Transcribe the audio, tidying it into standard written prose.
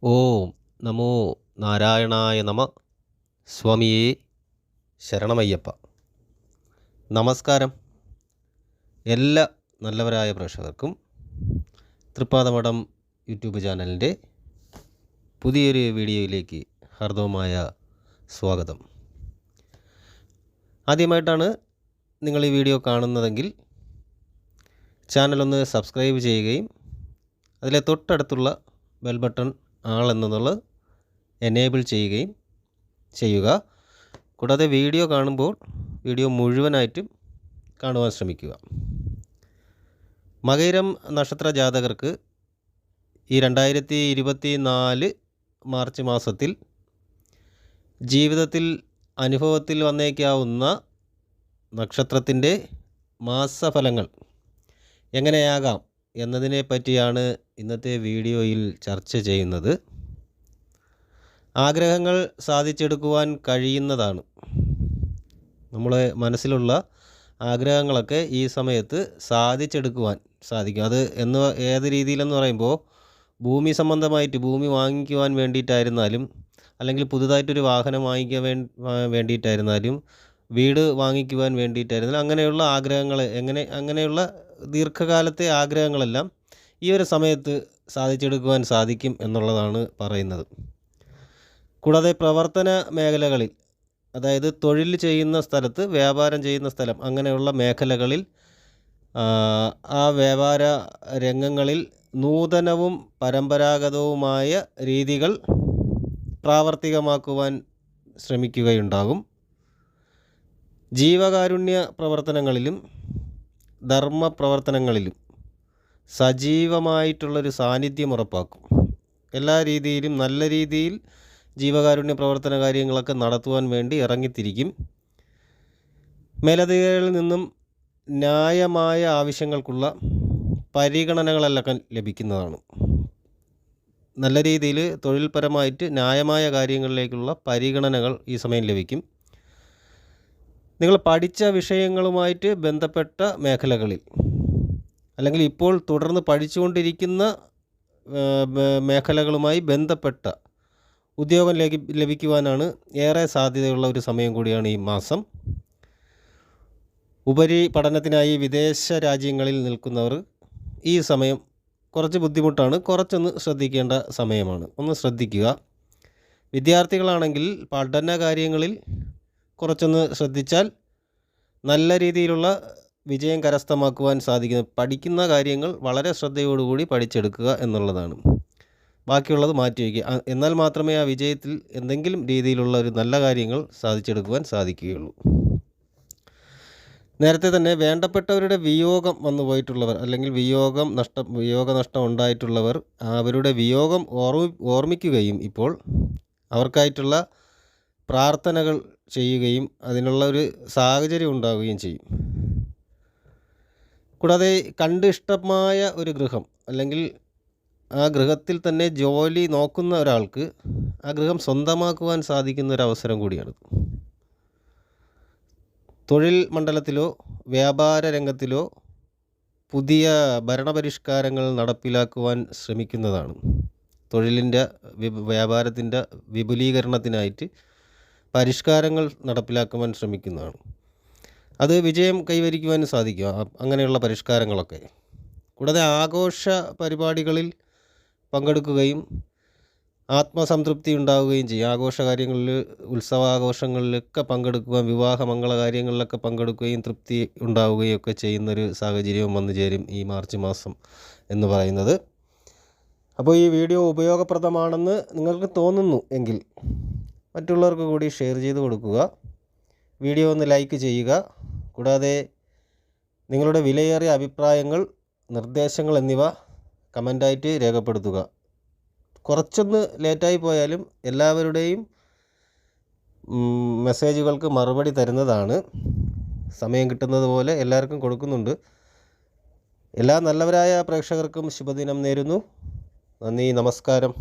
ഓം നമോ നാരായണായ നമ. സ്വാമിയേ ശരണമയ്യപ്പ. നമസ്കാരം. എല്ലാ നല്ലവരായ പ്രേക്ഷകർക്കും തൃപ്പാദമഠം യൂട്യൂബ് ചാനലിൻ്റെ പുതിയൊരു വീഡിയോയിലേക്ക് ഹാർദവമായ സ്വാഗതം. ആദ്യമായിട്ടാണ് നിങ്ങൾ ഈ വീഡിയോ കാണുന്നതെങ്കിൽ ചാനലൊന്ന് സബ്സ്ക്രൈബ് ചെയ്യുകയും അതിലെ തൊട്ടടുത്തുള്ള ബെൽ ബട്ടൺ ആൾ എന്നുള്ളത് എനേബിൾ ചെയ്യുകയും ചെയ്യുക. കൂടാതെ വീഡിയോ കാണുമ്പോൾ വീഡിയോ മുഴുവനായിട്ടും കാണുവാൻ ശ്രമിക്കുക. മകയിരം നക്ഷത്ര ജാതകർക്ക് ഈ 2024 മാർച്ച് മാസത്തിൽ ജീവിതത്തിൽ അനുഭവത്തിൽ വന്നേക്കാവുന്ന നക്ഷത്രത്തിൻ്റെ മാസഫലങ്ങൾ എങ്ങനെയാകാം എന്നതിനെ പറ്റിയാണ് ഇന്നത്തെ വീഡിയോയിൽ ചർച്ച ചെയ്യുന്നത്. ആഗ്രഹങ്ങൾ സാധിച്ചെടുക്കുവാൻ കഴിയുന്നതാണ്. നമ്മളെ മനസ്സിലുള്ള ആഗ്രഹങ്ങളൊക്കെ ഈ സമയത്ത് സാധിച്ചെടുക്കുവാൻ സാധിക്കും. അത് ഏത് രീതിയിലെന്ന് പറയുമ്പോൾ ഭൂമി സംബന്ധമായിട്ട് ഭൂമി വാങ്ങിക്കുവാൻ വേണ്ടിയിട്ടായിരുന്നാലും, അല്ലെങ്കിൽ പുതുതായിട്ടൊരു വാഹനം വാങ്ങിക്കാൻ വേണ്ടിയിട്ടായിരുന്നാലും, വീട് വാങ്ങിക്കുവാൻ വേണ്ടിയിട്ടായിരുന്നാലും, അങ്ങനെയുള്ള ആഗ്രഹങ്ങൾ അങ്ങനെയുള്ള ദീർഘകാലത്തെ ആഗ്രഹങ്ങളെല്ലാം ഈ ഒരു സമയത്ത് സാധിച്ചെടുക്കുവാൻ സാധിക്കും എന്നുള്ളതാണ് പറയുന്നത്. കൂടാതെ പ്രവർത്തന മേഖലകളിൽ, അതായത് തൊഴിൽ ചെയ്യുന്ന സ്ഥലത്ത്, വ്യാപാരം ചെയ്യുന്ന സ്ഥലം, അങ്ങനെയുള്ള മേഖലകളിൽ, ആ വ്യാപാര രംഗങ്ങളിൽ നൂതനവും പരമ്പരാഗതവുമായ രീതികൾ പ്രാവർത്തികമാക്കുവാൻ ശ്രമിക്കുകയുണ്ടാകും. ജീവകാരുണ്യ പ്രവർത്തനങ്ങളിലും ധർമ്മ പ്രവർത്തനങ്ങളിലും സജീവമായിട്ടുള്ളൊരു സാന്നിധ്യം ഉറപ്പാക്കും. എല്ലാ രീതിയിലും നല്ല രീതിയിൽ ജീവകാരുണ്യ പ്രവർത്തന കാര്യങ്ങളൊക്കെ നടത്തുവാൻ വേണ്ടി ഇറങ്ങിത്തിരിക്കും. മേലധികാരികളിൽ നിന്നും ന്യായമായ ആവശ്യങ്ങൾക്കുള്ള പരിഗണനകളെല്ലാം ലഭിക്കുന്നതാണ്. നല്ല രീതിയിൽ തൊഴിൽപരമായിട്ട് ന്യായമായ കാര്യങ്ങളിലേക്കുള്ള പരിഗണനകൾ ഈ സമയം ലഭിക്കും. നിങ്ങൾ പഠിച്ച വിഷയങ്ങളുമായിട്ട് ബന്ധപ്പെട്ട മേഖലകളിൽ, അല്ലെങ്കിൽ ഇപ്പോൾ തുടർന്ന് പഠിച്ചുകൊണ്ടിരിക്കുന്ന മേഖലകളുമായി ബന്ധപ്പെട്ട ഉദ്യോഗം ലഭിക്കുവാനാണ് ഏറെ സാധ്യതയുള്ള ഒരു സമയം കൂടിയാണ് ഈ മാസം. ഉപരി പഠനത്തിനായി വിദേശ രാജ്യങ്ങളിൽ നിൽക്കുന്നവർ ഈ സമയം കുറച്ച് ബുദ്ധിമുട്ടാണ്, കുറച്ചൊന്ന് ശ്രദ്ധിക്കേണ്ട സമയമാണ്. ഒന്ന് ശ്രദ്ധിക്കുക. വിദ്യാർത്ഥികളാണെങ്കിൽ പഠന കാര്യങ്ങളിൽ കുറച്ചൊന്ന് ശ്രദ്ധിച്ചാൽ നല്ല രീതിയിലുള്ള വിജയം കരസ്ഥമാക്കുവാൻ സാധിക്കുന്നു. പഠിക്കുന്ന കാര്യങ്ങൾ വളരെ ശ്രദ്ധയോടുകൂടി പഠിച്ചെടുക്കുക എന്നുള്ളതാണ്. ബാക്കിയുള്ളത് മാറ്റിവെക്കുക. എന്നാൽ മാത്രമേ ആ വിജയത്തിൽ എന്തെങ്കിലും രീതിയിലുള്ള ഒരു നല്ല കാര്യങ്ങൾ സാധിച്ചെടുക്കുവാൻ സാധിക്കുകയുള്ളൂ. നേരത്തെ തന്നെ വേണ്ടപ്പെട്ടവരുടെ വിയോഗം വന്നു പോയിട്ടുള്ളവർ, അല്ലെങ്കിൽ വിയോഗനഷ്ടം ഉണ്ടായിട്ടുള്ളവർ അവരുടെ വിയോഗം ഓർമ്മിക്കുകയും ഇപ്പോൾ അവർക്കായിട്ടുള്ള പ്രാർത്ഥനകൾ ചെയ്യുകയും അതിനുള്ള ഒരു സാഹചര്യം ഉണ്ടാവുകയും ചെയ്യും. കൂടാതെ ഇഷ്ടമായ ഒരു ഗൃഹം, അല്ലെങ്കിൽ ആ ഗൃഹത്തിൽ തന്നെ ജോലി നോക്കുന്ന ഒരാൾക്ക് ആ ഗൃഹം സ്വന്തമാക്കുവാൻ സാധിക്കുന്ന ഒരു അവസരം കൂടിയാണ്. തൊഴിൽ മണ്ഡലത്തിലോ വ്യാപാര രംഗത്തിലോ പുതിയ ഭരണപരിഷ്കാരങ്ങൾ നടപ്പിലാക്കുവാൻ ശ്രമിക്കുന്നതാണ്. തൊഴിലിൻ്റെ വ്യാപാരത്തിൻ്റെ വിപുലീകരണത്തിനായിട്ട് പരിഷ്കാരങ്ങൾ നടപ്പിലാക്കുവാൻ ശ്രമിക്കുന്നതാണ്. അത് വിജയം കൈവരിക്കുവാനും സാധിക്കും അങ്ങനെയുള്ള പരിഷ്കാരങ്ങളൊക്കെ. കൂടാതെ ആഘോഷ പരിപാടികളിൽ പങ്കെടുക്കുകയും ആത്മസംതൃപ്തി ഉണ്ടാവുകയും ചെയ്യും. ആഘോഷ കാര്യങ്ങളിൽ, ഉത്സവാഘോഷങ്ങളിലൊക്കെ പങ്കെടുക്കുവാൻ, വിവാഹ മംഗളകാര്യങ്ങളിലൊക്കെ പങ്കെടുക്കുകയും തൃപ്തി ഉണ്ടാവുകയും ഒക്കെ ചെയ്യുന്നൊരു സാഹചര്യവും വന്നു ചേരും ഈ മാർച്ച് മാസം എന്ന് പറയുന്നത്. അപ്പോൾ ഈ വീഡിയോ ഉപയോഗപ്രദമാണെന്ന് നിങ്ങൾക്ക് തോന്നുന്നു എങ്കിൽ മറ്റുള്ളവർക്ക് കൂടി ഷെയർ ചെയ്ത് കൊടുക്കുക. വീഡിയോ ഒന്ന് ലൈക്ക് ചെയ്യുക. കൂടാതെ നിങ്ങളുടെ വിലയേറിയ അഭിപ്രായങ്ങൾ, നിർദ്ദേശങ്ങൾ എന്നിവ കമൻ്റായിട്ട് രേഖപ്പെടുത്തുക. കുറച്ചൊന്ന് ലേറ്റായി പോയാലും എല്ലാവരുടെയും മെസ്സേജുകൾക്ക് മറുപടി തരുന്നതാണ്. സമയം കിട്ടുന്നത് പോലെ എല്ലാവർക്കും കൊടുക്കുന്നുണ്ട്. എല്ലാ നല്ലവരായ പ്രേക്ഷകർക്കും ശുഭദിനം നേരുന്നു. നന്ദി, നമസ്കാരം.